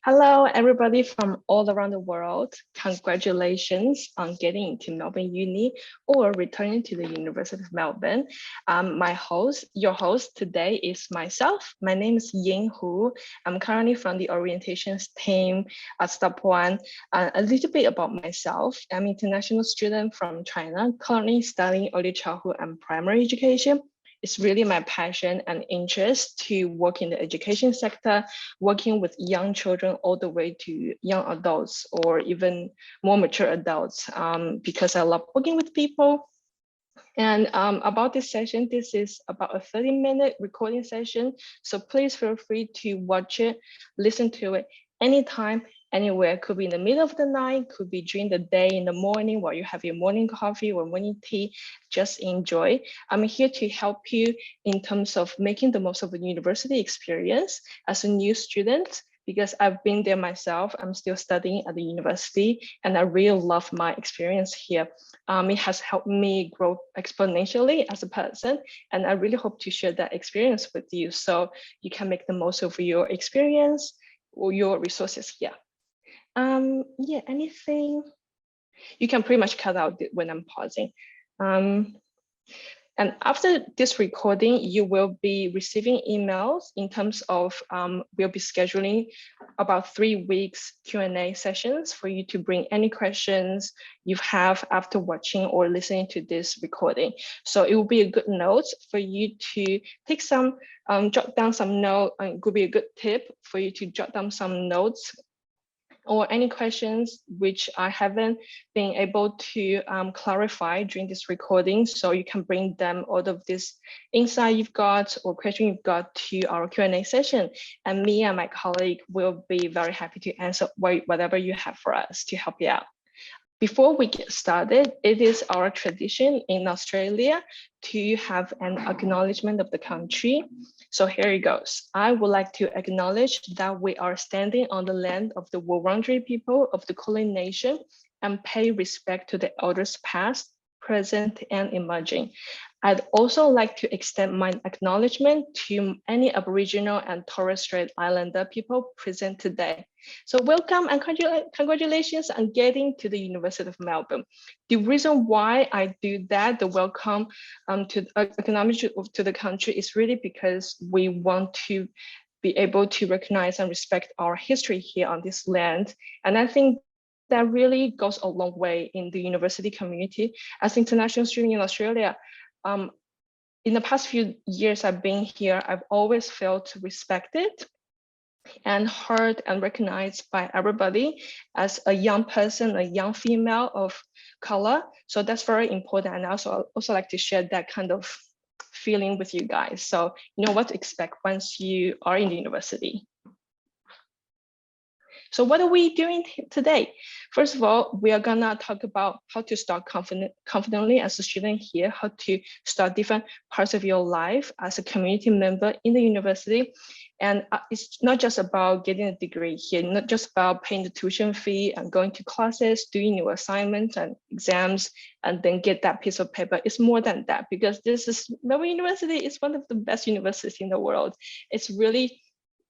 Hello, everybody from all around the world. Congratulations on getting into Melbourne Uni or returning to the University of Melbourne. Your host today is myself. My name is Ying Hu. I'm currently from the orientations team at Step One. A little bit about myself. I'm an international student from China, currently studying early childhood and primary education. It's really my passion and interest to work in the education sector, working with young children all the way to young adults or even more mature adults, because I love working with people. And about this session, this is about a 30-minute recording session. So please feel free to watch it, listen to it anytime, anywhere. Could be in the middle of the night, could be during the day, in the morning while you have your morning coffee or morning tea. Just enjoy. I'm here to help you in terms of making the most of the university experience as a new student, because I've been there myself. I'm still studying at the university and I really love my experience here. It has helped me grow exponentially as a person, and I really hope to share that experience with you so you can make the most of your experience or your resources here. Yeah, anything? You can pretty much cut out when I'm pausing. And after this recording, you will be receiving emails in terms of we'll be scheduling about 3 weeks Q&A sessions for you to bring any questions you have after watching or listening to this recording. So it will be a good note for you to take some, jot down some notes. It could be a good tip for you to jot down some notes or any questions which I haven't been able to clarify during this recording. So you can bring them out of this insight you've got or question you've got to our Q&A session. And me and my colleague will be very happy to answer whatever you have for us to help you out. Before we get started, it is our tradition in Australia to have an acknowledgement of the country. So here it goes. I would like to acknowledge that we are standing on the land of the Wurundjeri people of the Kulin Nation and pay respect to the elders past, present, and emerging. I'd also like to extend my acknowledgement to any Aboriginal and Torres Strait Islander people present today. So welcome and congratulations on getting to the University of Melbourne. The reason why I do that, the welcome to acknowledge to the country, is really because we want to be able to recognize and respect our history here on this land. And I think that really goes a long way in the university community. As an international student in Australia, in the past few years I've been here, I've always felt respected and heard and recognized by everybody as a young person, a young female of color. So that's very important. And I also like to share that kind of feeling with you guys. So you know what to expect once you are in the university. So what are we doing today? First of all, we are gonna talk about how to start confidently as a student here, how to start different parts of your life as a community member in the university. And it's not just about getting a degree here, not just about paying the tuition fee and going to classes, doing your assignments and exams, and then get that piece of paper. It's more than that, because Melbourne University is one of the best universities in the world. It's really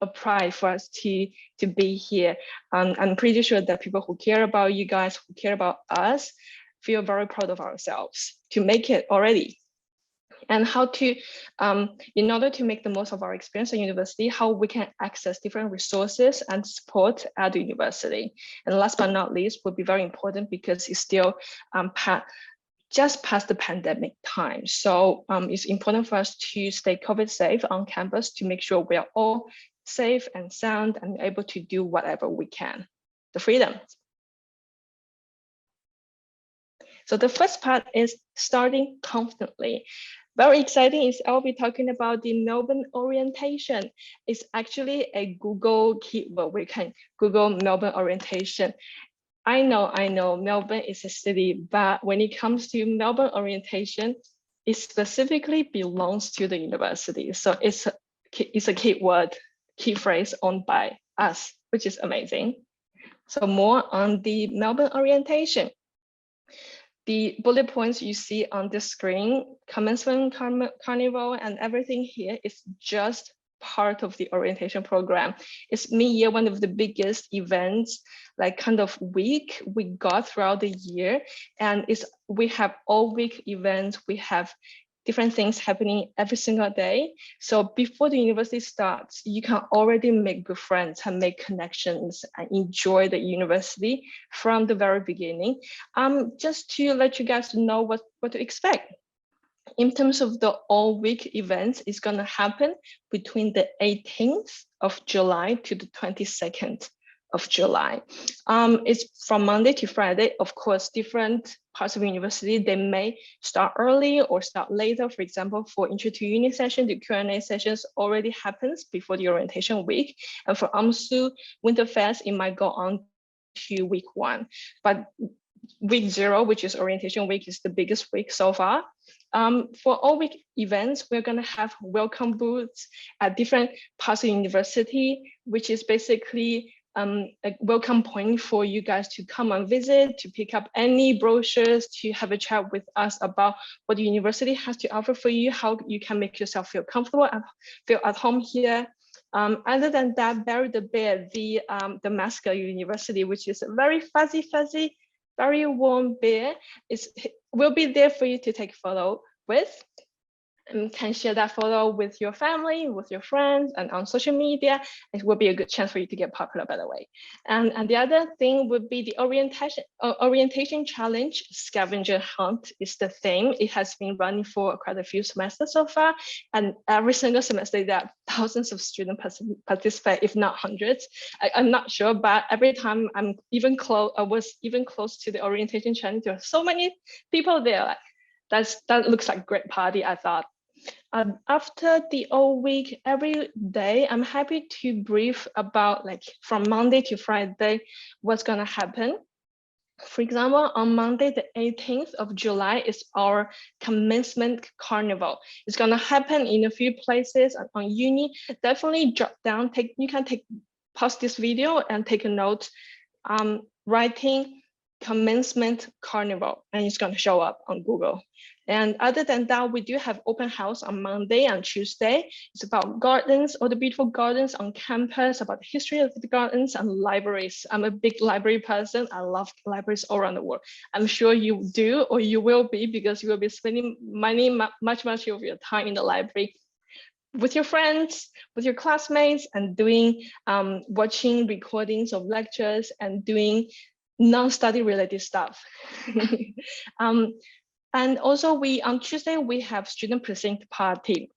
a pride for us to be here. I'm pretty sure that people who care about you guys, who care about us, feel very proud of ourselves to make it already. And how to, in order to make the most of our experience at university, how we can access different resources and support at the university. And last but not least, will be very important because it's still just past the pandemic time. So it's important for us to stay COVID safe on campus to make sure we are all safe and sound and able to do whatever we can. The freedom. So the first part is starting confidently. Very exciting is I'll be talking about the Melbourne orientation. It's actually a Google keyword. We can Google Melbourne orientation. I know Melbourne is a city, but when it comes to Melbourne orientation, it specifically belongs to the university. So it's a keyword, key phrase owned by us, which is amazing. So more on the Melbourne orientation. The bullet points you see on the screen, commencement, carnival, and everything here is just part of the orientation program. It's mid-year, one of the biggest events, like kind of week we got throughout the year. And we have all week events, we have different things happening every single day. So before the university starts, you can already make good friends and make connections and enjoy the university from the very beginning. Just to let you guys know what to expect. In terms of the all week events, it's going to happen between the 18th of July to the 22nd of July. It's from Monday to Friday. Of course, different parts of the university, they may start early or start later. For example, for Intro to Uni session, the Q&A sessions already happens before the orientation week. And for AMSU Winterfest, it might go on to week 1. But week 0, which is orientation week, is the biggest week so far. For all week events, we're going to have welcome booths at different parts of the university, which is basically a welcome point for you guys to come and visit, to pick up any brochures, to have a chat with us about what the university has to offer for you, how you can make yourself feel comfortable and feel at home here. Other than that, Barry the Bear, the mascot university, which is a very fuzzy, very warm bear, will be there for you to take a photo with. And can share that photo with your family, with your friends, and on social media. It will be a good chance for you to get popular, by the way. And the other thing would be the orientation challenge. Scavenger hunt is the theme. It has been running for quite a few semesters so far, and every single semester there are thousands of students participate, if not hundreds. I'm not sure, but every time I was even close to the orientation challenge, there were so many people there. That looks like a great party, I thought. After the all week, every day, I'm happy to brief about, like, from Monday to Friday, what's going to happen. For example, on Monday, the 18th of July is our commencement carnival. It's going to happen in a few places on uni. Definitely jot down, pause this video and take a note, writing commencement carnival, and it's going to show up on Google. And other than that, we do have open house on Monday and Tuesday. It's about gardens, all the beautiful gardens on campus, about the history of the gardens and libraries. I'm a big library person. I love libraries all around the world. I'm sure you do, or you will be, because you will be spending much of your time in the library with your friends, with your classmates, and doing watching recordings of lectures and doing non-study related stuff. And also on Tuesday, we have student precinct party.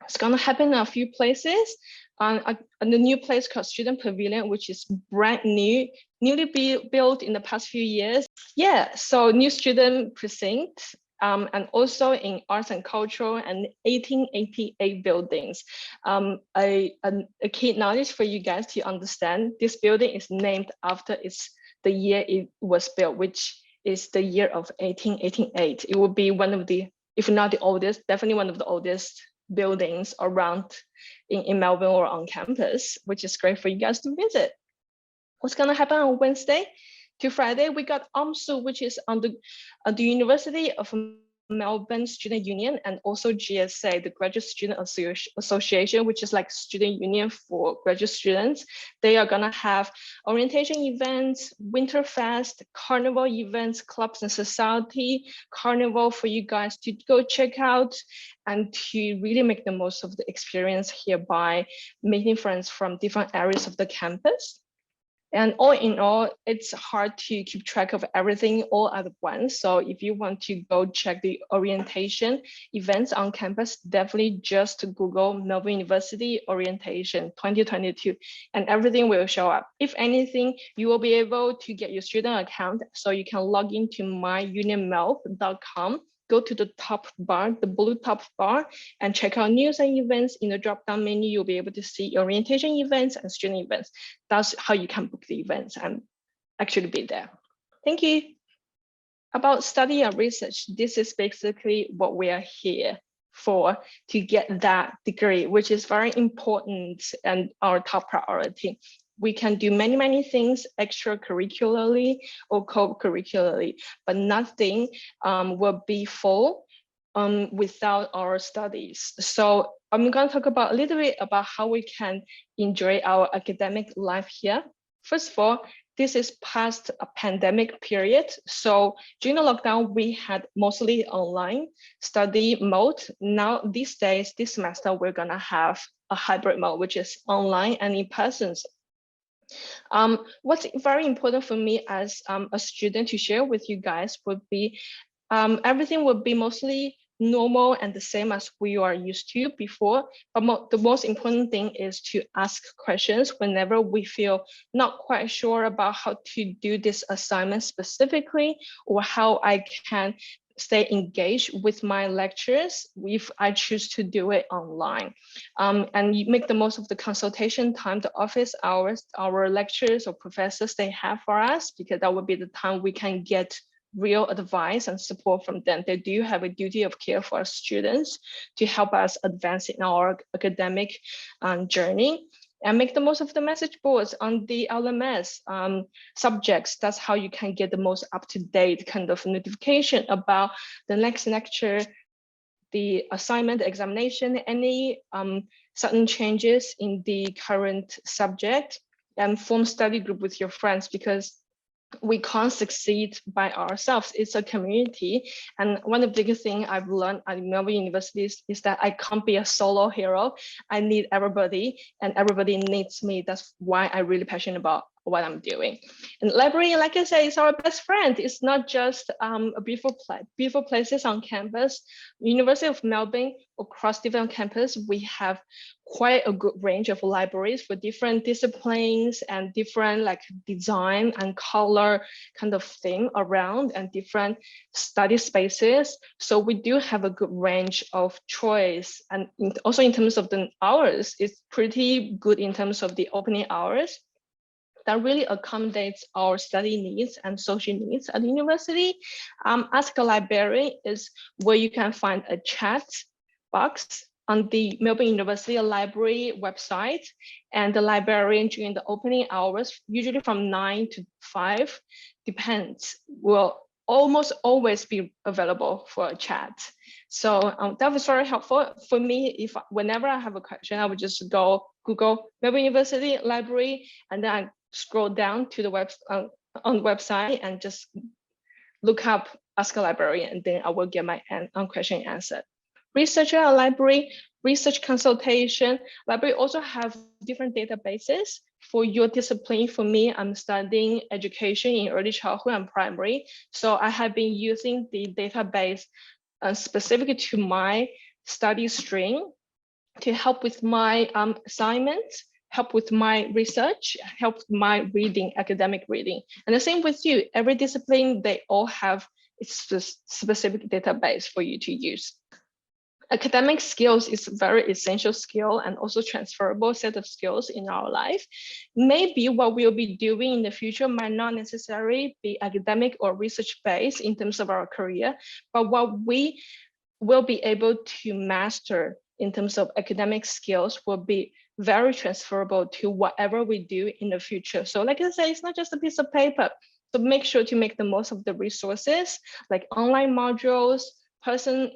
It's gonna happen in a few places. On the new place called Student Pavilion, which is brand new, newly built in the past few years. Yeah, so new student precinct, and also in arts and cultural and 1888 buildings. A key knowledge for you guys to understand, this building is named after the year it was built, which is the year of 1888. It will be one of the, if not the oldest, definitely one of the oldest buildings around in Melbourne or on campus, which is great for you guys to visit. What's gonna happen on Wednesday to Friday? We got AMSU, which is on the University of Melbourne Student Union, and also GSA, the Graduate Student Association, which is like student union for graduate students. They are gonna have orientation events, Winterfest, carnival events, clubs and society, carnival for you guys to go check out and to really make the most of the experience here by meeting friends from different areas of the campus. And all in all, it's hard to keep track of everything all at once. So if you want to go check the orientation events on campus, definitely just Google Melbourne University Orientation 2022 and everything will show up. If anything, you will be able to get your student account, so you can log into myunionmelb.com. Go to the top bar, the blue top bar, and check out news and events. In the drop-down menu, you'll be able to see orientation events and student events. That's how you can book the events and actually be there. Thank you. About study and research, this is basically what we are here for, to get that degree, which is very important and our top priority. We can do many things extracurricularly or co-curricularly, but nothing will be full without our studies. So I'm going to talk about a little bit about how we can enjoy our academic life here. First of all, this is past a pandemic period. So during the lockdown, we had mostly online study mode. Now these days, this semester, we're gonna have a hybrid mode, which is online and in person. What's very important for me as a student to share with you guys would be everything would be mostly normal and the same as we are used to before. But the most important thing is to ask questions whenever we feel not quite sure about how to do this assignment specifically, or how I can stay engaged with my lectures if I choose to do it online. And you make the most of the consultation time, the office hours, our lecturers or professors they have for us, because that would be the time we can get real advice and support from them. They do have a duty of care for our students to help us advance in our academic journey. And make the most of the message boards on the LMS subjects. That's how you can get the most up-to-date kind of notification about the next lecture, the assignment, the examination, any sudden changes in the current subject, and form study group with your friends, because we can't succeed by ourselves. It's a community. And one of the biggest things I've learned at Melbourne University is that I can't be a solo hero. I need everybody and everybody needs me. That's why I'm really passionate about what I'm doing. And library, like I said, is our best friend. It's not just a beautiful places on campus. University of Melbourne, across different campus, we have quite a good range of libraries for different disciplines and different like design and color kind of theme around, and different study spaces. So we do have a good range of choice, and also in terms of the hours, it's pretty good in terms of the opening hours. That really accommodates our study needs and social needs at the university. Ask a Librarian is where you can find a chat box on the Melbourne University Library website, and the librarian during the opening hours, usually from 9 to 5, depends, will almost always be available for a chat. So that was very helpful for me. If whenever I have a question, I would just go Google Melbourne University Library, and then I scroll down to the on website and just look up Ask a Librarian, and then I will get my question answered. Researcher at library, research consultation. Library also have different databases for your discipline. For me, I'm studying education in early childhood and primary. So I have been using the database specific to my study stream to help with my assignments, help with my research, help with my reading, academic reading. And the same with you. Every discipline, they all have its specific database for you to use. Academic skills is a very essential skill and also transferable set of skills in our life. Maybe what we'll be doing in the future might not necessarily be academic or research based in terms of our career, but what we will be able to master in terms of academic skills will be very transferable to whatever we do in the future. So like I said, it's not just a piece of paper. So make sure to make the most of the resources like online modules,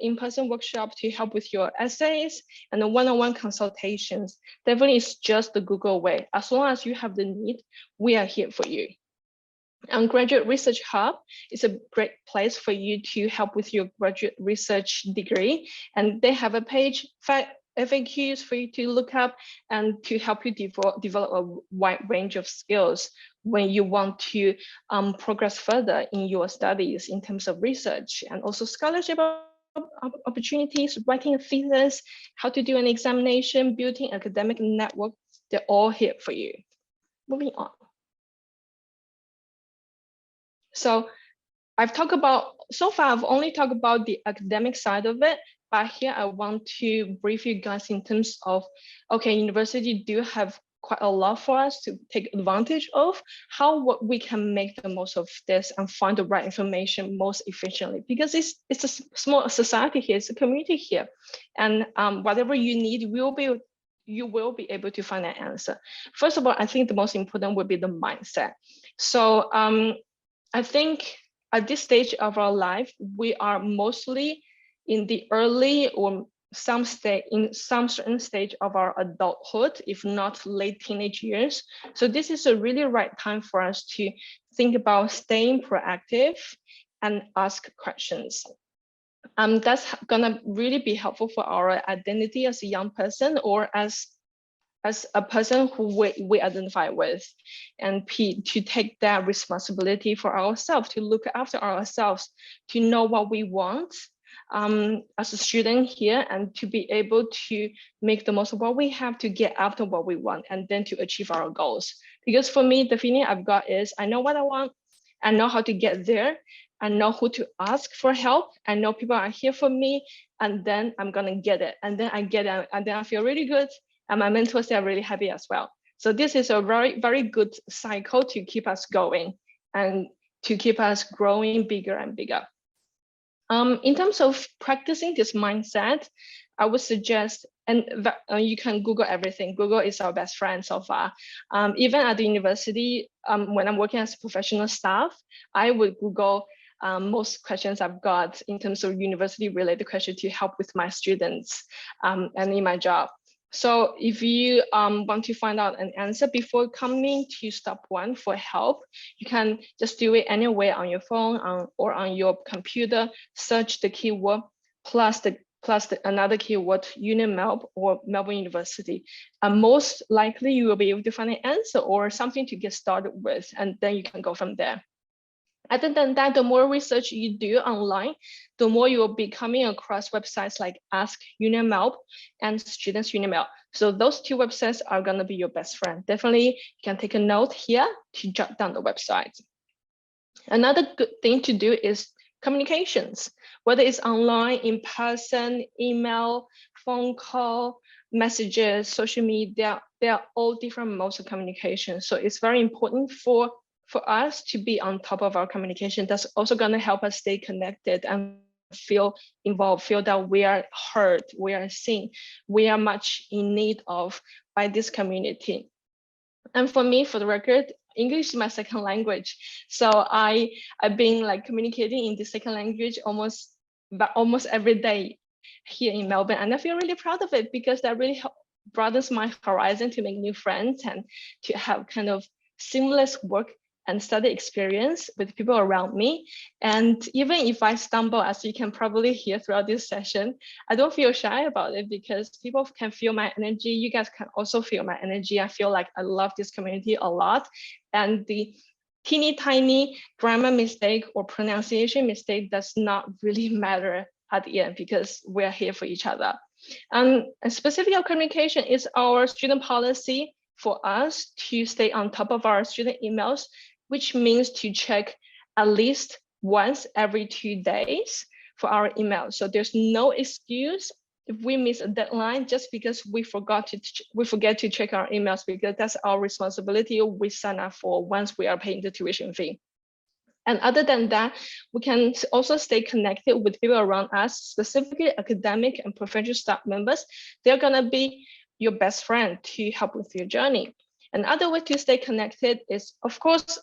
in-person workshop to help with your essays, and the one-on-one consultations. Definitely it's just the Google way. As long as you have the need, we are here for you. And Graduate Research Hub is a great place for you to help with your graduate research degree. And they have a page, FAQs for you to look up and to help you develop a wide range of skills when you want to progress further in your studies in terms of research, and also scholarship opportunities, writing a thesis, how to do an examination, building academic network. They're all here for you. Moving on. So I've talked about, so far I've only talked about the academic side of it, but here I want to brief you guys in terms of, okay, university do have quite a lot for us to take advantage of, how we can make the most of this and find the right information most efficiently, because it's a small society here, it's a community here, and whatever you need, you will be able to find an answer. First of all, I think the most important would be the mindset. So I think at this stage of our life, we are mostly in the early or some certain stage of our adulthood, if not late teenage years. So this is a really right time for us to think about staying proactive and ask questions. That's gonna really be helpful for our identity as a young person or as a person who we identify with, and to take that responsibility for ourselves, to look after ourselves, to know what we want as a student here, and to be able to make the most of what we have to get after what we want and then to achieve our goals. Because for me, the feeling I've got is I know what I want, I know how to get there, I know who to ask for help, I know people are here for me, and then I'm gonna get it. And then I get it, and then I feel really good, and my mentors are really happy as well. So this is a very, very good cycle to keep us going and to keep us growing bigger and bigger. In terms of practicing this mindset, I would suggest, and you can Google everything. Google is our best friend so far. Even at the university, when I'm working as a professional staff, I would Google most questions I've got in terms of university related questions to help with my students and in my job. So if you want to find out an answer before coming to step one for help, you can just do it anywhere on your phone or on your computer, search the keyword plus another keyword, UniMelb or Melbourne University. And most likely you will be able to find an answer or something to get started with, and then you can go from there. Other than that, the more research you do online, the more you will be coming across websites like Ask UniMelb and Students UniMelb. So those two websites are going to be your best friend. Definitely, you can take a note here to jot down the website. Another good thing to do is communications, whether it's online, in person, email, phone call, messages, social media, they are all different modes of communication. So it's very important for us to be on top of our communication. That's also going to help us stay connected and feel involved, feel that we are heard, we are seen, we are much in need of by this community. And for me, for the record, English is my second language. So I've been like communicating in the second language almost every day here in Melbourne. And I feel really proud of it because that really broadens my horizon to make new friends and to have kind of seamless work and study experience with people around me. And even if I stumble, as you can probably hear throughout this session, I don't feel shy about it because people can feel my energy. You guys can also feel my energy. I feel like I love this community a lot. And the teeny tiny grammar mistake or pronunciation mistake does not really matter at the end because we're here for each other. And specific communication is our student policy for us to stay on top of our student emails, which means to check at least once every 2 days for our email. So there's no excuse if we miss a deadline just because we forget to check our emails, because that's our responsibility we sign up for once we are paying the tuition fee. And other than that, we can also stay connected with people around us, specifically academic and professional staff members. They're gonna be your best friend to help with your journey. Another way to stay connected is, of course,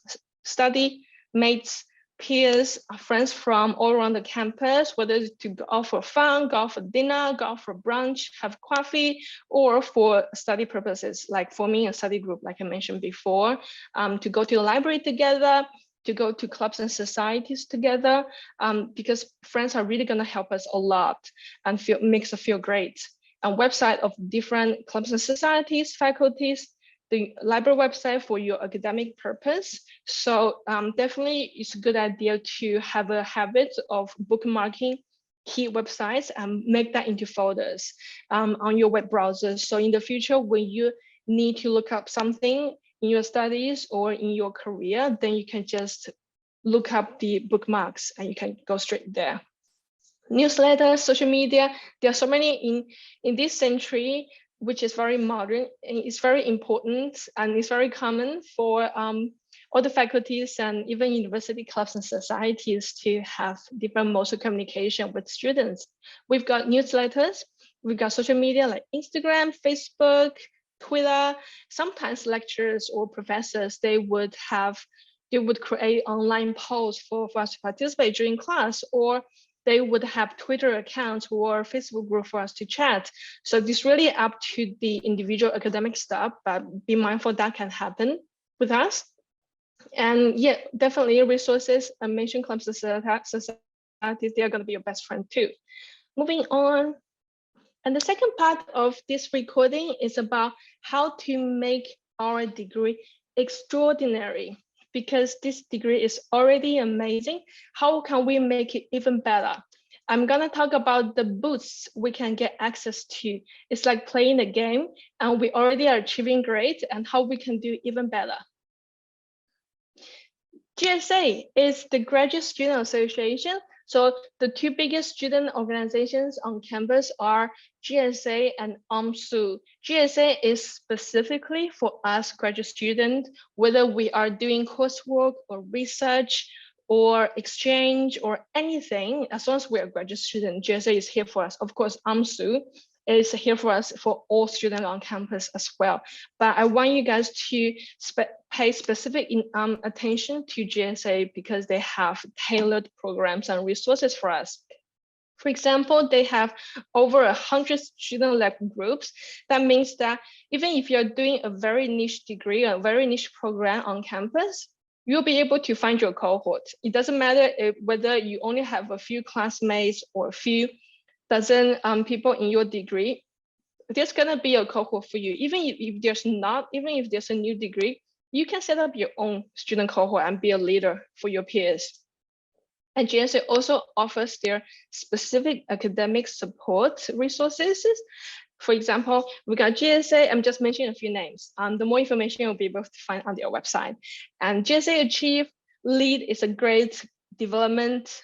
study mates, peers, friends from all around the campus, whether it's to go out for fun, go out for dinner, go out for brunch, have coffee, or for study purposes, like for me, a study group, like I mentioned before, to go to the library together, to go to clubs and societies together, because friends are really gonna help us a lot and makes us feel great. And website of different clubs and societies, faculties, the library website for your academic purpose. So definitely it's a good idea to have a habit of bookmarking key websites and make that into folders on your web browser. So in the future, when you need to look up something in your studies or in your career, then you can just look up the bookmarks and you can go straight there. Newsletters, social media, there are so many in this century, which is very modern. It's very important and it's very common for all the faculties and even university clubs and societies to have different modes of communication with students. We've got newsletters, we've got social media like Instagram, Facebook, Twitter. Sometimes lecturers or professors, they would create online polls for us to participate during class, or they would have Twitter accounts or Facebook group for us to chat. So this really up to the individual academic staff, but be mindful that can happen with us. And yeah, definitely resources, I mentioned clubs, societies, they are going to be your best friend too. Moving on. And the second part of this recording is about how to make our degree extraordinary, because this degree is already amazing. How can we make it even better? I'm gonna talk about the boosts we can get access to. It's like playing a game and we already are achieving great, and how we can do even better. GSA is the Graduate Student Association. So the two biggest student organizations on campus are GSA and UMSU. GSA is specifically for us graduate students, whether we are doing coursework or research or exchange or anything, as long as we are graduate student, GSA is here for us. Of course, UMSU is here for us for all students on campus as well. But I want you guys to pay specific attention to GSA because they have tailored programs and resources for us. For example, they have over 100 student lab groups. That means that even if you're doing a very niche degree, a very niche program on campus, you'll be able to find your cohort. It doesn't matter whether you only have a few classmates or a few dozen people in your degree, there's gonna be a cohort for you. Even if there's a new degree, you can set up your own student cohort and be a leader for your peers. And GSA also offers their specific academic support resources. For example, we got GSA, I'm just mentioning a few names. The more information you'll be able to find on their website. And GSA Achieve Lead is a great development,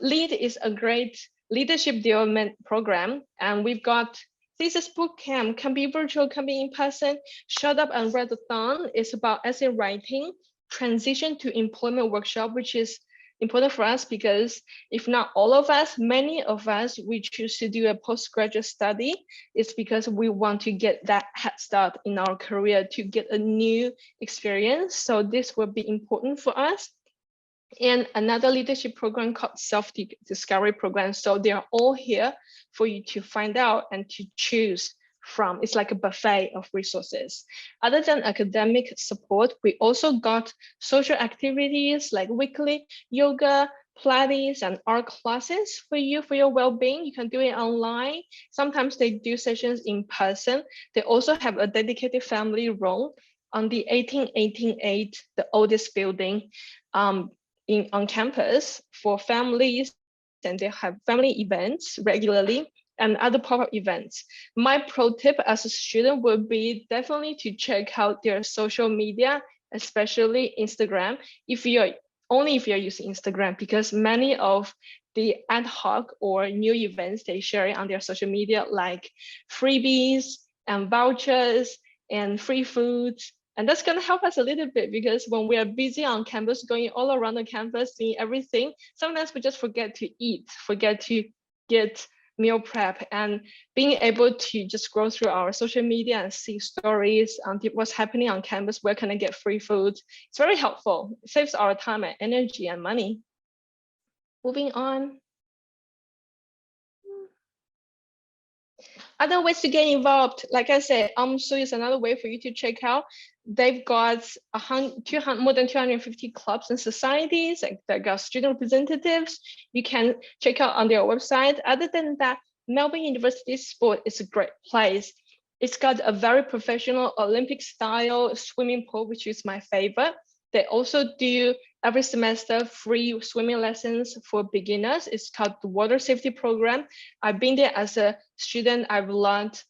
Lead is a great leadership development program, and we've got thesis bootcamp, can be virtual, can be in person. Shut Up and Readathon is about essay writing. Transition to employment workshop, which is important for us because if not all of us, many of us, we choose to do a postgraduate study. It's because we want to get that head start in our career, to get a new experience. So this will be important for us. And another leadership program called self-discovery program. So they are all here for you to find out and to choose from. It's like a buffet of resources. Other than academic support, we also got social activities like weekly yoga, Pilates, and art classes for you, for your well-being. You can do it online. Sometimes they do sessions in person. They also have a dedicated family room on the 18188, the oldest building on campus for families, and they have family events regularly and other pop-up events. My pro tip as a student would be definitely to check out their social media, especially Instagram, if you're using Instagram, because many of the ad hoc or new events they share on their social media, like freebies and vouchers and free foods. And that's going to help us a little bit because when we are busy on campus, going all around the campus, seeing everything, sometimes we just forget to eat, forget to get meal prep, and being able to just scroll through our social media and see stories on what's happening on campus, where can I get free food? It's very helpful. It saves our time and energy and money. Moving on. Other ways to get involved, like I said, UMSU is another way for you to check out. They've got more than 250 clubs and societies, like they've got student representatives. You can check out on their website. Other than that, Melbourne University Sport is a great place. It's got a very professional Olympic style swimming pool, which is my favorite. They also do every semester free swimming lessons for beginners. It's called the Water Safety Program. I've been there as a student. I've learned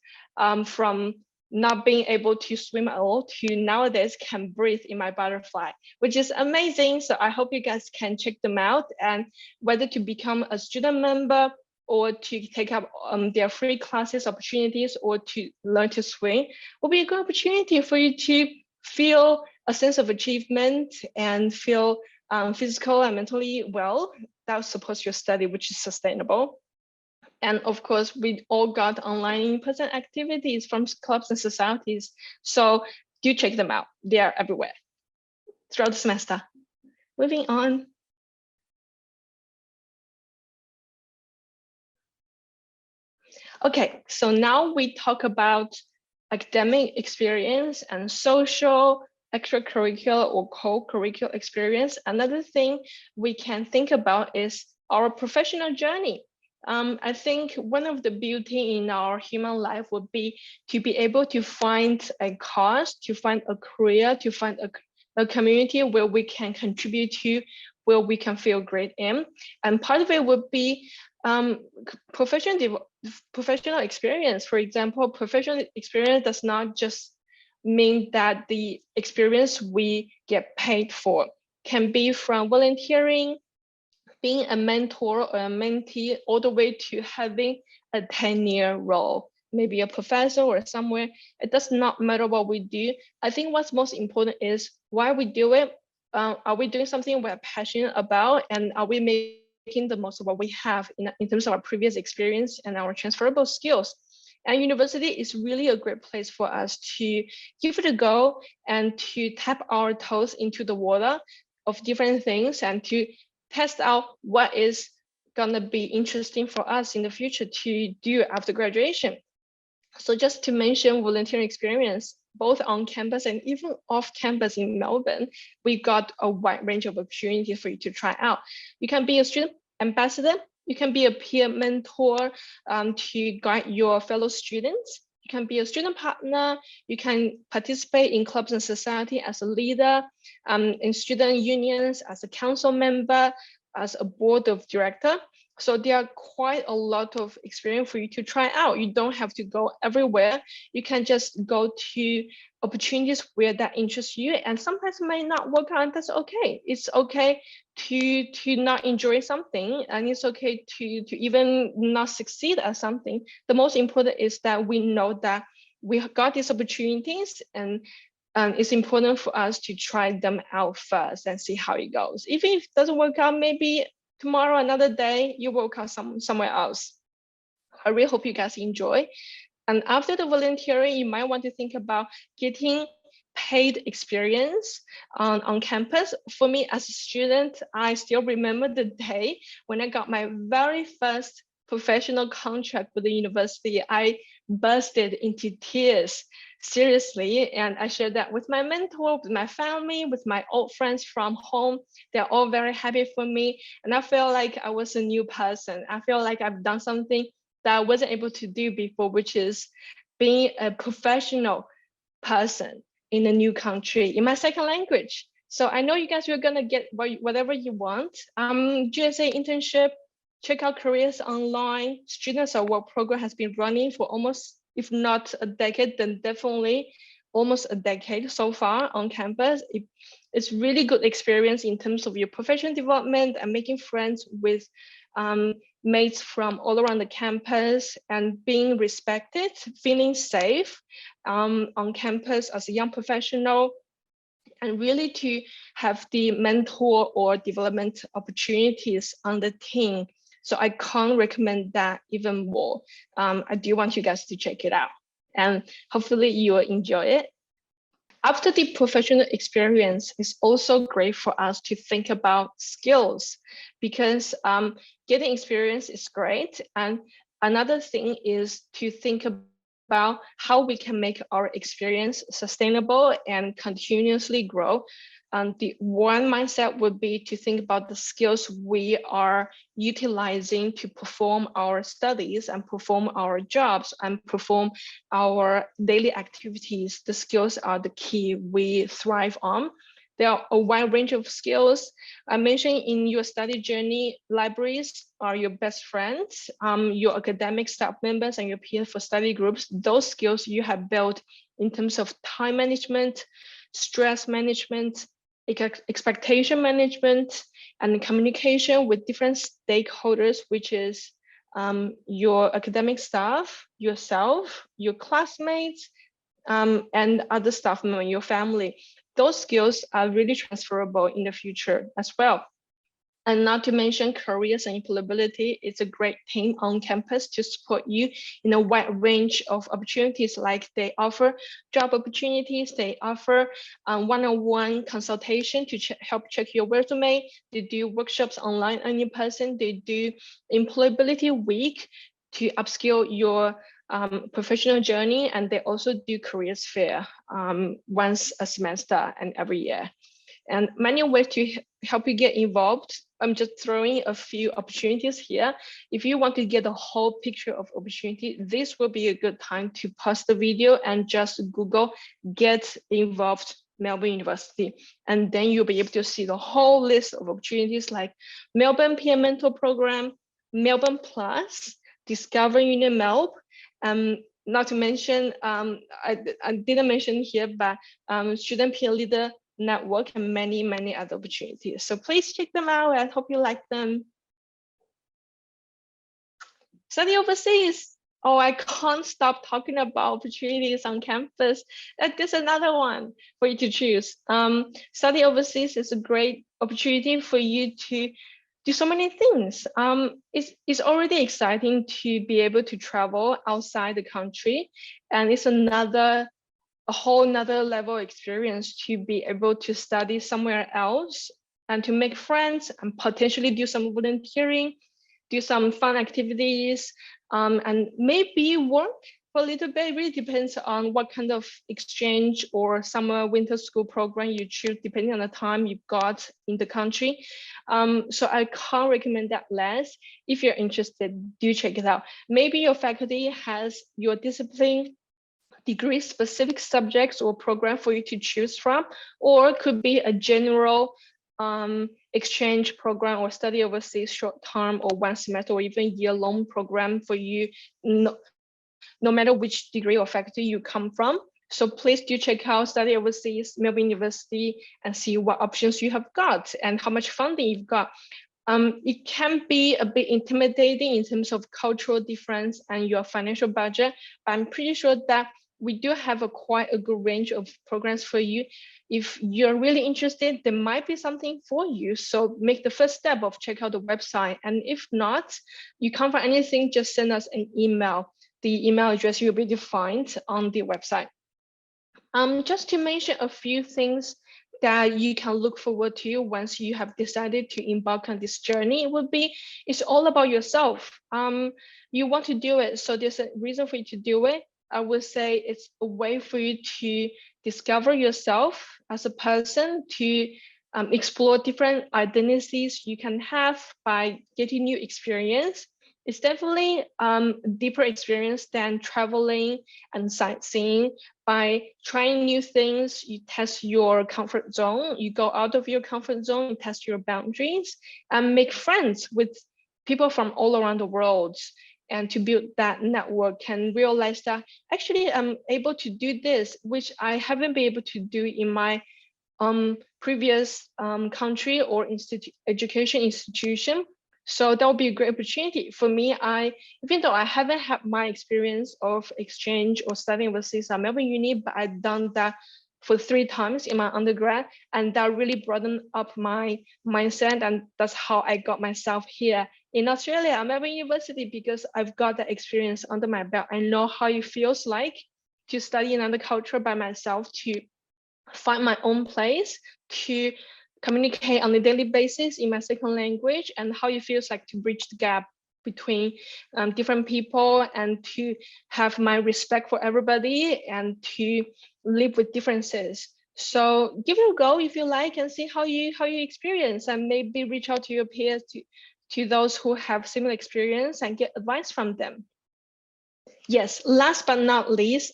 from not being able to swim at all to nowadays can breathe in my butterfly, which is amazing. So I hope you guys can check them out, and whether to become a student member or to take up their free classes opportunities or to learn to swim will be a good opportunity for you to feel a sense of achievement and feel physical and mentally well. That supports your study, which is sustainable. And of course, we all got online in-person activities from clubs and societies. So do check them out. They are everywhere throughout the semester. Moving on. Okay, so now we talk about academic experience and social, extracurricular or co-curricular experience. Another thing we can think about is our professional journey. I think one of the beauty in our human life would be to be able to find a cause, to find a career, to find a community where we can contribute to, where we can feel great in. And part of it would be professional experience. For example, professional experience does not just mean that the experience we get paid for can be from volunteering, being a mentor or a mentee, all the way to having a tenure role, maybe a professor or somewhere. It does not matter what we do. I think what's most important is why we do it. Are we doing something we're passionate about, and are we making the most of what we have in terms of our previous experience and our transferable skills? And university is really a great place for us to give it a go and to tap our toes into the water of different things and to test out what is gonna be interesting for us in the future to do after graduation. So just to mention volunteering experience, both on campus and even off campus in Melbourne, we got a wide range of opportunities for you to try out. You can be a student ambassador, you can be a peer mentor to guide your fellow students. You can be a student partner, you can participate in clubs and society as a leader, in student unions, as a council member, as a board of director. So there are quite a lot of experience for you to try out. You don't have to go everywhere. You can just go to opportunities where that interests you, and sometimes it might not work out, and that's okay. It's okay to not enjoy something, and it's okay to even not succeed at something. The most important is that we know that we got these opportunities, and it's important for us to try them out first and see how it goes. Even if it doesn't work out, maybe tomorrow, another day, you work out somewhere else. I really hope you guys enjoy. And after the volunteering, you might want to think about getting paid experience on campus. For me as a student, I still remember the day when I got my very first professional contract with the university. I bursted into tears, seriously, and I shared that with my mentor, with my family, with my old friends from home. They're all very happy for me, and I feel like I was a new person. I feel like I've done something that I wasn't able to do before, which is being a professional person in a new country, in my second language. So I know you guys are gonna get whatever you want. GSA internship, check out careers online. Students at Work program has been running for almost, if not a decade, then definitely almost a decade so far on campus. It's really good experience in terms of your professional development and making friends with mates from all around the campus and being respected, feeling safe on campus as a young professional, and really to have the mentor or development opportunities on the team. So I can't recommend that even more. I do want you guys to check it out, and hopefully you will enjoy it. After the professional experience, it's also great for us to think about skills, because getting experience is great. And another thing is to think about how we can make our experience sustainable and continuously grow. The one mindset would be to think about the skills we are utilizing to perform our studies and perform our jobs and perform our daily activities. The skills are the key we thrive on. There are a wide range of skills. I mentioned in your study journey, libraries are your best friends, your academic staff members and your peers for study groups. Those skills you have built in terms of time management, stress management, expectation management, and communication with different stakeholders, which is your academic staff, yourself, your classmates, and other staff members, your family. Those skills are really transferable in the future as well. And not to mention careers and employability. It's a great team on campus to support you in a wide range of opportunities. Like they offer job opportunities, they offer one-on-one consultation to help check your resume. They do workshops online and in person. They do employability week to upskill your professional journey, and they also do careers fair once a semester and every year. And many ways to help you get involved. I'm just throwing a few opportunities here. If you want to get the whole picture of opportunity, this will be a good time to pause the video and just Google get involved Melbourne University. And then you'll be able to see the whole list of opportunities like Melbourne Peer Mentor Program, Melbourne Plus, Discover Uni Melb, not to mention, I didn't mention here, but Student Peer Leader Network and many other opportunities. So please check them out. I hope you like them. Study overseas. Oh, I can't stop talking about opportunities on campus. There's another one for you to choose. Study overseas is a great opportunity for you to do so many things. It's already exciting to be able to travel outside the country, and it's a whole nother level experience to be able to study somewhere else and to make friends and potentially do some volunteering, do some fun activities, and maybe work for a little bit. It really depends on what kind of exchange or summer winter school program you choose, depending on the time you've got in the country. So I can't recommend that less. If you're interested, do check it out. Maybe your faculty has your discipline degree specific subjects or program for you to choose from, or it could be a general exchange program or study overseas short term or one semester or even year-long program for you, no matter which degree or faculty you come from. So please do check out Study Overseas, Melbourne University, and see what options you have got and how much funding you've got. It can be a bit intimidating in terms of cultural difference and your financial budget, but I'm pretty sure that we do have quite a good range of programs for you. If you're really interested, there might be something for you. So make the first step of check out the website. And if not, you can't find anything, just send us an email. The email address will be defined on the website. Just to mention a few things that you can look forward to once you have decided to embark on this journey would be, it's all about yourself. You want to do it, so there's a reason for you to do it. I would say it's a way for you to discover yourself as a person, to explore different identities you can have by getting new experience. It's definitely a deeper experience than traveling and sightseeing. By trying new things, you test your comfort zone, you go out of your comfort zone, you test your boundaries, and make friends with people from all around the world, and to build that network and realize that actually I'm able to do this, which I haven't been able to do in my previous country or education institution. So that would be a great opportunity for me. Even though I haven't had my experience of exchange or studying overseas at Melbourne Uni, but I've done that for 3 times in my undergrad, and that really broadened up my mindset, and that's how I got myself here in Australia at Melbourne University, because I've got that experience under my belt. I know how it feels like to study another culture by myself, to find my own place, to communicate on a daily basis in my second language, and how it feels like to bridge the gap between different people, and to have my respect for everybody, and to live with differences. So give it a go if you like, and see how you experience, and maybe reach out to your peers, to those who have similar experience, and get advice from them. Yes, last but not least,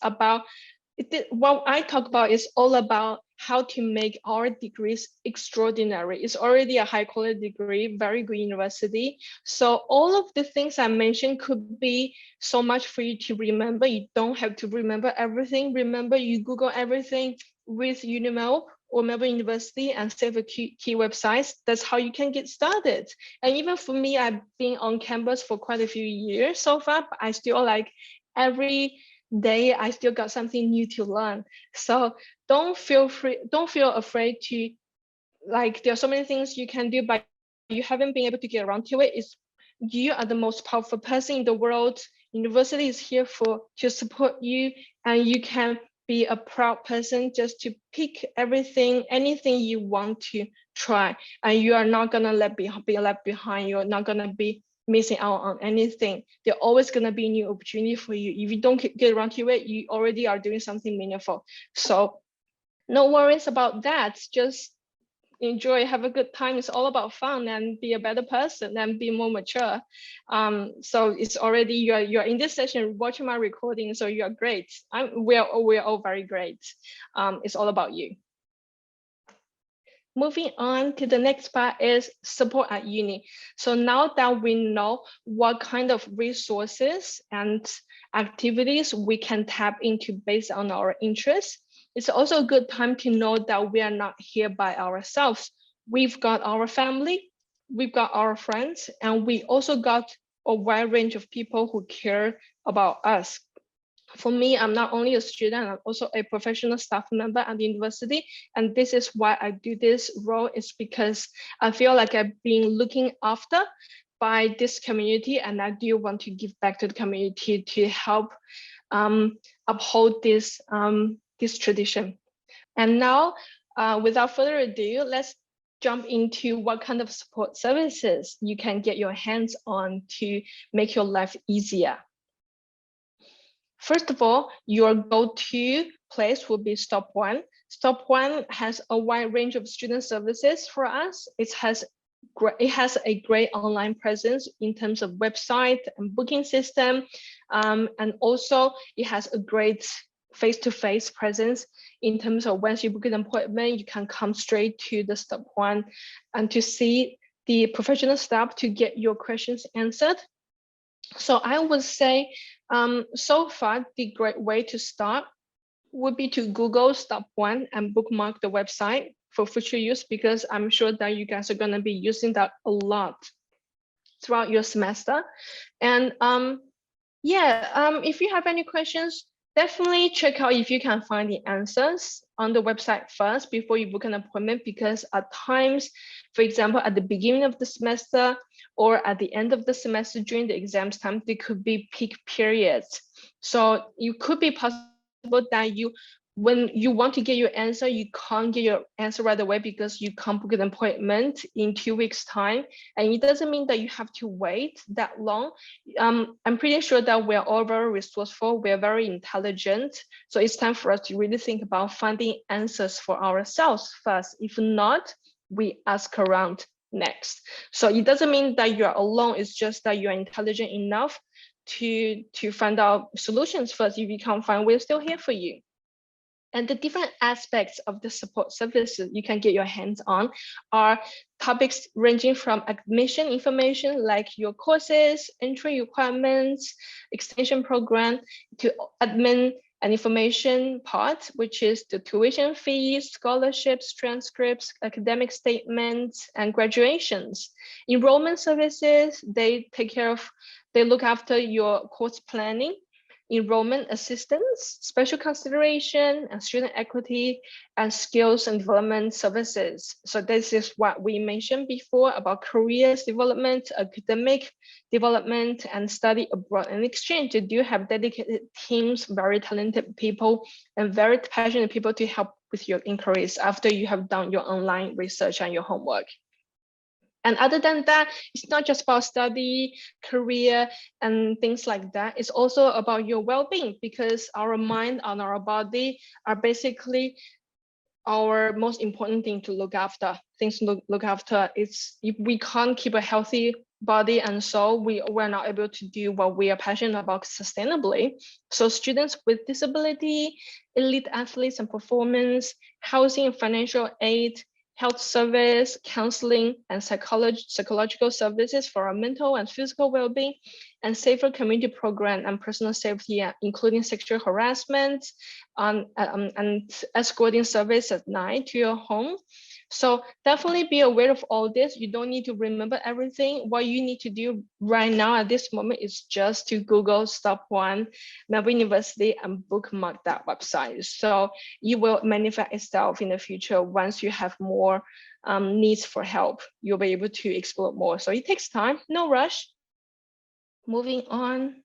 what I talk about is all about how to make our degrees extraordinary. It's already a high quality degree, very good university. So all of the things I mentioned could be so much for you to remember. You don't have to remember everything. Remember, you Google everything with UniMel or Melbourne University and save a key websites. That's how you can get started. And even for me, I've been on campus for quite a few years so far, but I still every day I still got something new to learn. So don't feel afraid to, there are so many things you can do, but you haven't been able to get around to it. You are the most powerful person in the world. University is here to support you, and you can be a proud person just to pick anything you want to try, and you are not gonna be left behind. You're not gonna be missing out on anything. There always going to be a new opportunity for you. If you don't get around to it, you already are doing something meaningful. So no worries about that. Just enjoy, have a good time. It's all about fun and be a better person and be more mature. So it's already you're in this session watching my recording, so you're great. We're all very great. It's all about you. Moving on to the next part is support at uni. So now that we know what kind of resources and activities we can tap into based on our interests, it's also a good time to know that we are not here by ourselves. We've got our family, we've got our friends, and we also got a wide range of people who care about us. For me, I'm not only a student, I'm also a professional staff member at the university. And this is why I do this role, is because I feel like I'm being looking after by this community, and I do want to give back to the community to help uphold this tradition. And now, without further ado, let's jump into what kind of support services you can get your hands on to make your life easier. First of all, your go-to place will be Stop One. Stop One has a wide range of student services for us. It has a great online presence in terms of website and booking system. And also it has a great face-to-face presence in terms of once you book an appointment, you can come straight to the Stop One and to see the professional staff to get your questions answered. So I would say, so far, the great way to start would be to Google Stop One and bookmark the website for future use, because I'm sure that you guys are going to be using that a lot throughout your semester. And if you have any questions, definitely check out if you can find the answers on the website first before you book an appointment, because at times, for example, at the beginning of the semester or at the end of the semester during the exams time, there could be peak periods. So it could be possible that when you want to get your answer, you can't get your answer right away because you can't book an appointment in 2 weeks' time. And it doesn't mean that you have to wait that long. I'm pretty sure that we're all very resourceful, we're very intelligent. So it's time for us to really think about finding answers for ourselves first. If not, we ask around next. So it doesn't mean that you're alone, it's just that you're intelligent enough to find out solutions first. If you can't find, we're still here for you. And the different aspects of the support services you can get your hands on are topics ranging from admission information like your courses, entry requirements, extension program, to admin and information part, which is the tuition fees, scholarships, transcripts, academic statements, and graduations. Enrollment services, they look after your course planning, enrollment assistance, special consideration, and student equity, and skills and development services. So this is what we mentioned before about careers development, academic development, and study abroad and exchange. They do have dedicated teams, very talented people, and very passionate people to help with your inquiries after you have done your online research and your homework. And other than that, it's not just about study, career, and things like that. It's also about your well-being, because our mind and our body are basically our most important thing to look after. Things to look after. It's if we can't keep a healthy body and soul, we're not able to do what we are passionate about sustainably. So students with disability, elite athletes and performance, housing and financial aid, health service, counseling, and psychological services for our mental and physical well-being, and safer community program and personal safety, including sexual harassment, and escorting service at night to your home. So definitely be aware of all this. You don't need to remember everything. What you need to do right now at this moment is just to Google Stop One, Melbourne University, and bookmark that website. So it will manifest itself in the future once you have more needs for help. You'll be able to explore more. So it takes time, no rush. Moving on.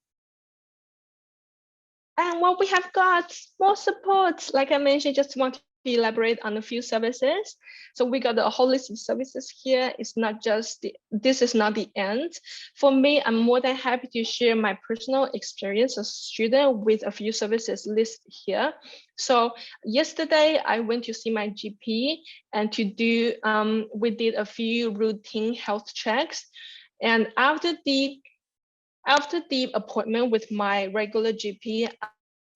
And what we have got, more support. Like I mentioned, just want elaborate on a few services. So we got a whole list of services here. It's not just this is not the end. For me, I'm more than happy to share my personal experience as a student with a few services listed here. So yesterday I went to see my GP and to do we did a few routine health checks. And after the appointment with my regular GP,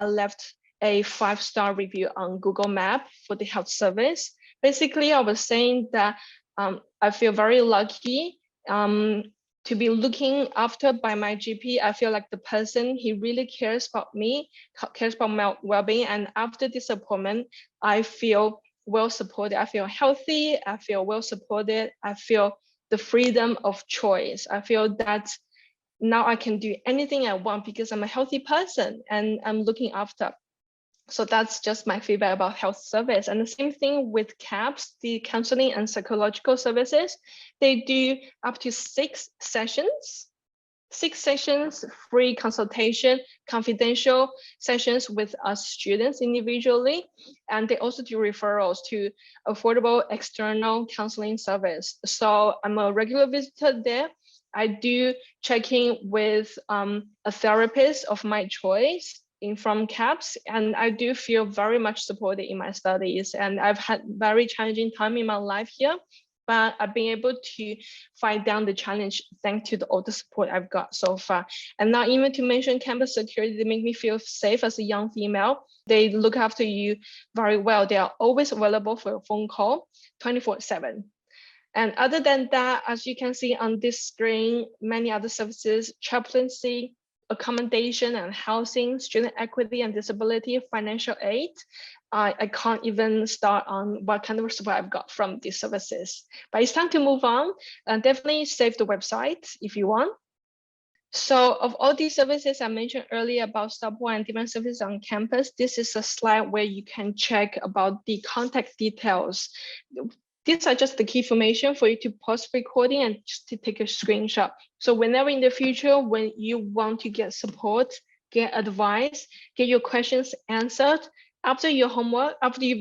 I left a 5-star review on Google Map for the health service. Basically, I was saying that I feel very lucky to be looking after by my GP. I feel like the person, he really cares about me, cares about my well-being. And after this appointment, I feel well supported. I feel healthy. I feel well supported. I feel the freedom of choice. I feel that now I can do anything I want because I'm a healthy person and I'm looking after. So that's just my feedback about health service. And the same thing with CAPS, the counseling and psychological services. They do up to 6 sessions, free consultation, confidential sessions with us students individually. And they also do referrals to affordable external counseling service. So I'm a regular visitor there. I do checking with a therapist of my choice from CAPS, and I do feel very much supported in my studies. And I've had very challenging time in my life here, but I've been able to fight down the challenge thanks to all the support I've got so far. And not even to mention campus security, they make me feel safe as a young female. They look after you very well. They are always available for a phone call 24/7. And other than that, as you can see on this screen, many other services, chaplaincy, accommodation and housing, student equity and disability, financial aid. I can't even start on what kind of support I've got from these services. But it's time to move on, and definitely save the website if you want. So of all these services I mentioned earlier about support and different services on campus, this is a slide where you can check about the contact details. These are just the key information for you to pause recording and just to take a screenshot. So whenever in the future, when you want to get support, get advice, get your questions answered, after you've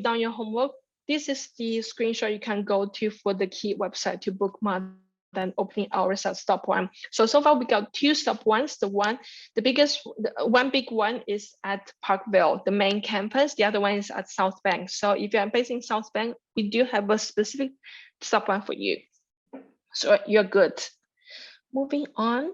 done your homework, this is the screenshot you can go to for the key website to bookmark than opening hours at stop one. So far we got 2 stop ones. One big one is at Parkville, the main campus. The other one is at South Bank. So if you're based in South Bank, we do have a specific stop one for you. So you're good. Moving on.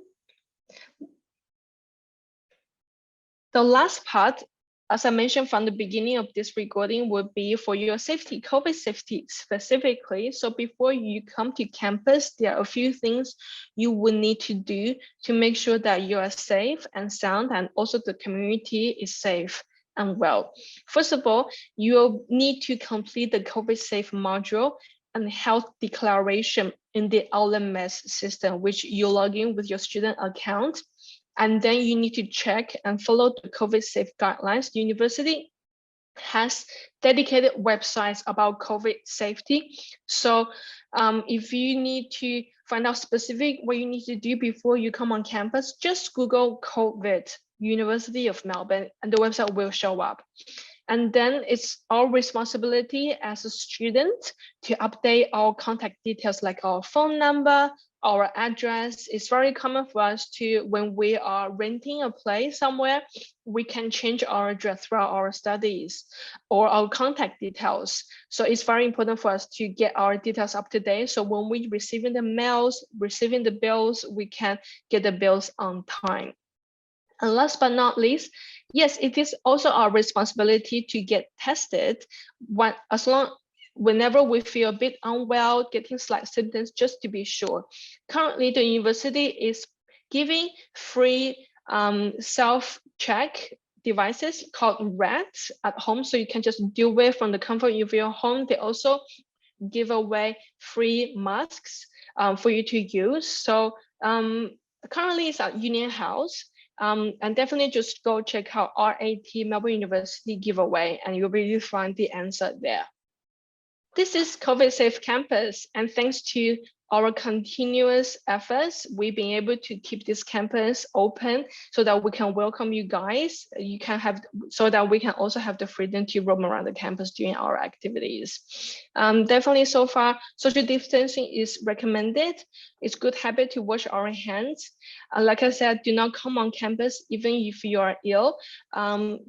The last part, as I mentioned from the beginning of this recording, would be for your safety, COVID safety specifically. So before you come to campus, there are a few things you will need to do to make sure that you are safe and sound, and also the community is safe and well. First of all, you'll need to complete the COVID safe module and health declaration in the LMS system, which you log in with your student account. And then you need to check and follow the COVID safe guidelines. The university has dedicated websites about COVID safety. So if you need to find out specific what you need to do before you come on campus, just Google COVID University of Melbourne and the website will show up. And then it's our responsibility as a student to update our contact details like our phone number, our address. It's very common for us to, when we are renting a place somewhere, we can change our address throughout our studies or our contact details. So it's very important for us to get our details up to date. So when we receiving the mails, receiving the bills, we can get the bills on time. And last but not least, yes, it is also our responsibility to get tested whenever we feel a bit unwell, getting slight symptoms, just to be sure. Currently, the university is giving free self-check devices called RAT at home, so you can just do it from the comfort of your home. They also give away free masks for you to use. So currently it's at Union House. And definitely just go check out RAT Melbourne University giveaway and you'll really find the answer there. This is COVID safe campus, and thanks to our continuous efforts, we've been able to keep this campus open so that we can welcome you guys. So that we can also have the freedom to roam around the campus during our activities. Definitely so far, social distancing is recommended. It's good habit to wash our hands. Like I said, do not come on campus even if you are ill. No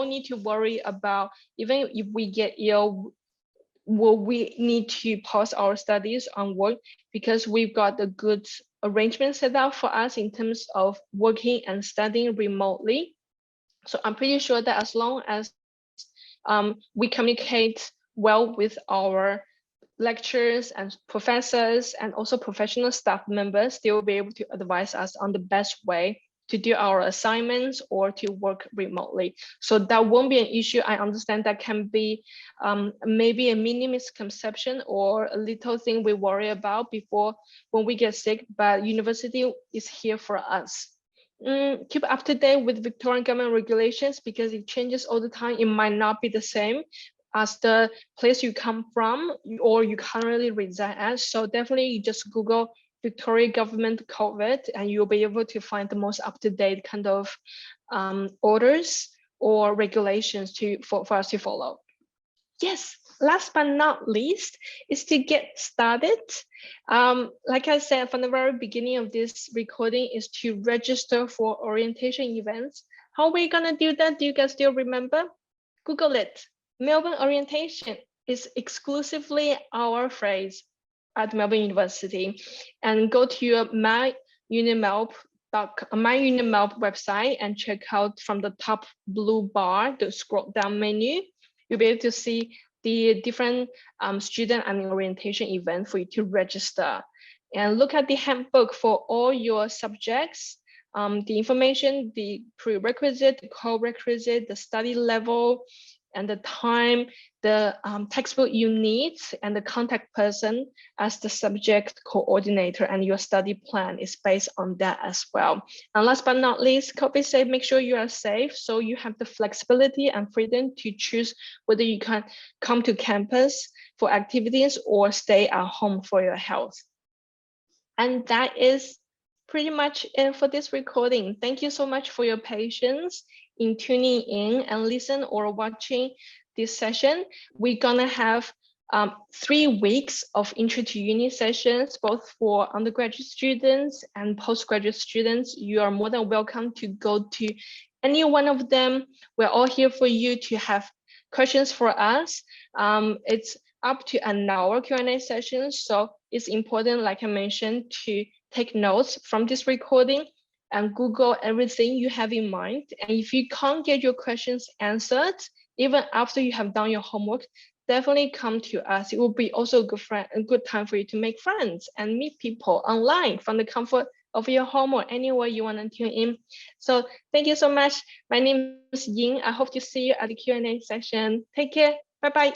need to worry about, even if we get ill, will we need to pause our studies on work, because we've got a good arrangement set up for us in terms of working and studying remotely. So I'm pretty sure that as long as we communicate well with our lecturers and professors and also professional staff members, they will be able to advise us on the best way to do our assignments or to work remotely. So that won't be an issue. I understand that can be maybe a mini misconception or a little thing we worry about before when we get sick, but university is here for us. Keep up to date with Victorian government regulations, because it changes all the time. It might not be the same as the place you come from or you currently reside at. So definitely you just Google Victoria government COVID and you'll be able to find the most up-to-date kind of orders or regulations for us to follow. Yes, last but not least is to get started. Like I said from the very beginning of this recording, is to register for orientation events. How are we gonna do that? Do you guys still remember? Google it. Melbourne orientation is exclusively our phrase at Melbourne University, and go to your myunimelb website and check out from the top blue bar, the scroll down menu. You'll be able to see the different student and orientation event for you to register, and look at the handbook for all your subjects. The information, the prerequisite, the co-requisite, the study level, and the time, the textbook you need, and the contact person as the subject coordinator, and your study plan is based on that as well. And last but not least, COVID safe, make sure you are safe, so you have the flexibility and freedom to choose whether you can come to campus for activities or stay at home for your health. And that is pretty much it for this recording. Thank you so much for your patience in tuning in and listen or watching this session. We're gonna have 3 weeks of Intro to Uni sessions, both for undergraduate students and postgraduate students. You are more than welcome to go to any one of them. We're all here for you to have questions for us. It's up to an hour Q&A session, so it's important, like I mentioned, to take notes from this recording and Google everything you have in mind. And if you can't get your questions answered, even after you have done your homework, definitely come to us. It will be also a good time for you to make friends and meet people online from the comfort of your home or anywhere you want to tune in. So thank you so much. My name is Ying. I hope to see you at the Q&A session. Take care. Bye-bye.